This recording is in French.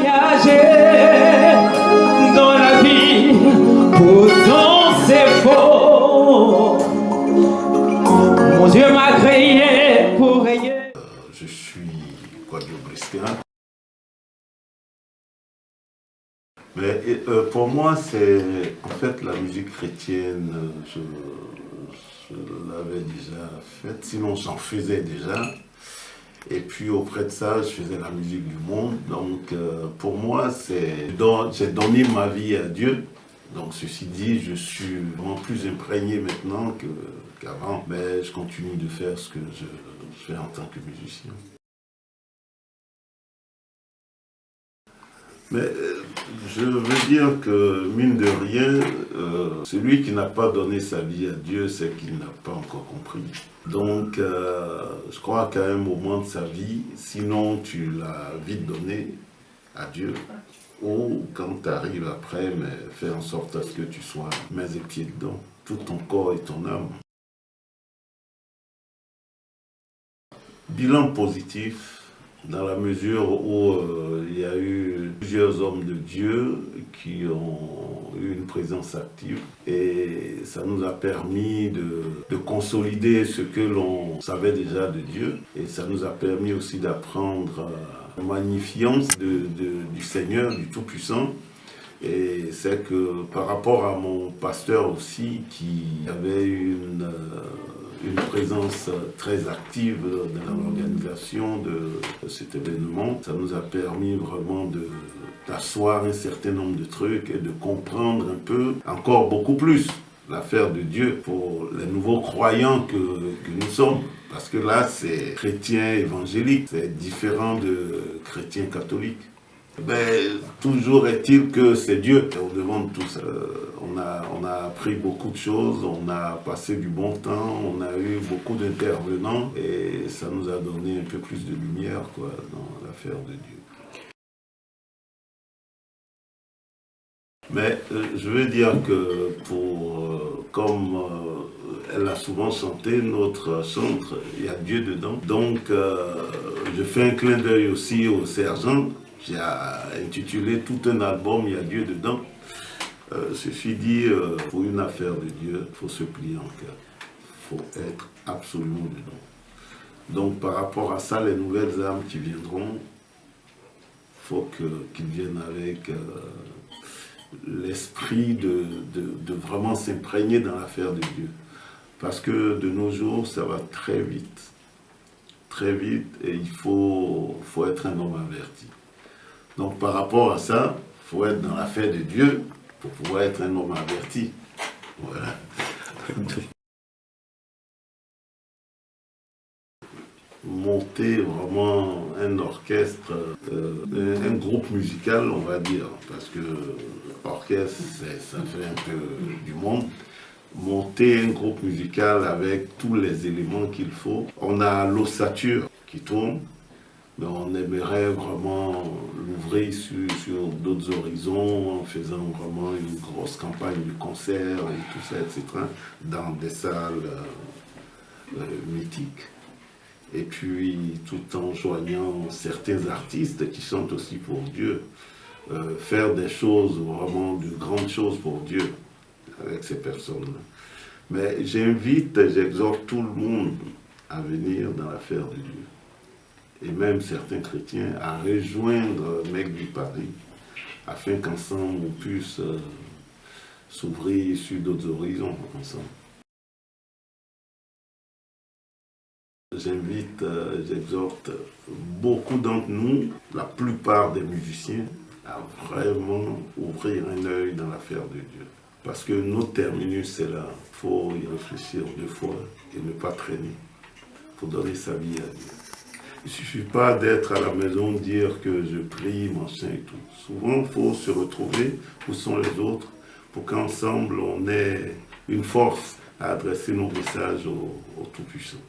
voyager dans la vie, pourtant c'est faux. Mon Dieu m'a créé pour rayer. Je suis guadeloupéen. Mais pour moi, c'est en fait la musique chrétienne, je l'avais déjà faite, sinon j'en faisais déjà. Et puis auprès de ça, je faisais la musique du monde. Donc pour moi, j'ai donné ma vie à Dieu. Donc ceci dit, je suis vraiment plus imprégné maintenant qu'avant. Mais je continue de faire ce que je fais en tant que musicien. Mais je veux dire que, mine de rien, celui qui n'a pas donné sa vie à Dieu, c'est qu'il n'a pas encore compris. Donc, je crois qu'à un moment de sa vie, sinon tu l'as vite donné à Dieu, ou quand tu arrives après, mais fais en sorte à ce que tu sois mains et pieds dedans, tout ton corps et ton âme. Bilan positif. Dans la mesure où il y a eu plusieurs hommes de Dieu qui ont eu une présence active et ça nous a permis de consolider ce que l'on savait déjà de Dieu et ça nous a permis aussi d'apprendre la magnificence du Seigneur, du Tout-Puissant. Et c'est que par rapport à mon pasteur aussi qui avait une présence très active dans l'organisation de cet événement, ça nous a permis vraiment d'asseoir un certain nombre de trucs et de comprendre un peu, encore beaucoup plus, l'affaire de Dieu pour les nouveaux croyants que nous sommes. Parce que là, c'est chrétien évangélique, c'est différent de chrétien catholique. Ben, toujours est-il que c'est Dieu qui est au-devant de tout ça. On a appris beaucoup de choses, on a passé du bon temps, on a eu beaucoup d'intervenants et ça nous a donné un peu plus de lumière dans l'affaire de Dieu. Mais je veux dire que comme elle a souvent chanté, notre chantre, il y a Dieu dedans. Donc je fais un clin d'œil aussi au sergent. J'ai intitulé tout un album, il y a Dieu dedans. Ceci dit, pour une affaire de Dieu, il faut se plier en cœur. Il faut être absolument dedans. Donc par rapport à ça, les nouvelles âmes qui viendront, il faut qu'ils viennent avec l'esprit de vraiment s'imprégner dans l'affaire de Dieu. Parce que de nos jours, ça va très vite. Très vite, et il faut être un homme averti. Donc par rapport à ça, il faut être dans l'affaire de Dieu pour pouvoir être un homme averti. Voilà. Monter vraiment un orchestre, un groupe musical, on va dire, parce que orchestre, ça fait un peu du monde. Monter un groupe musical avec tous les éléments qu'il faut. On a l'ossature qui tourne. Mais on aimerait vraiment l'ouvrir sur d'autres horizons en faisant vraiment une grosse campagne de concerts et tout ça, etc., dans des salles mythiques. Et puis, tout en joignant certains artistes qui chantent aussi pour Dieu, faire des choses, vraiment de grandes choses pour Dieu avec ces personnes-là. Mais j'exhorte tout le monde à venir dans l'affaire de Dieu. Et même certains chrétiens, à rejoindre McGee Paris, afin qu'ensemble on puisse s'ouvrir sur d'autres horizons ensemble. J'exhorte beaucoup d'entre nous, la plupart des musiciens, à vraiment ouvrir un œil dans l'affaire de Dieu. Parce que notre terminus, c'est là. Il faut y réfléchir 2 fois et ne pas traîner. Il faut donner sa vie à Dieu. Il ne suffit pas d'être à la maison, dire que je prie, machin et tout. Souvent, il faut se retrouver où sont les autres pour qu'ensemble, on ait une force à adresser nos messages au Tout-Puissant.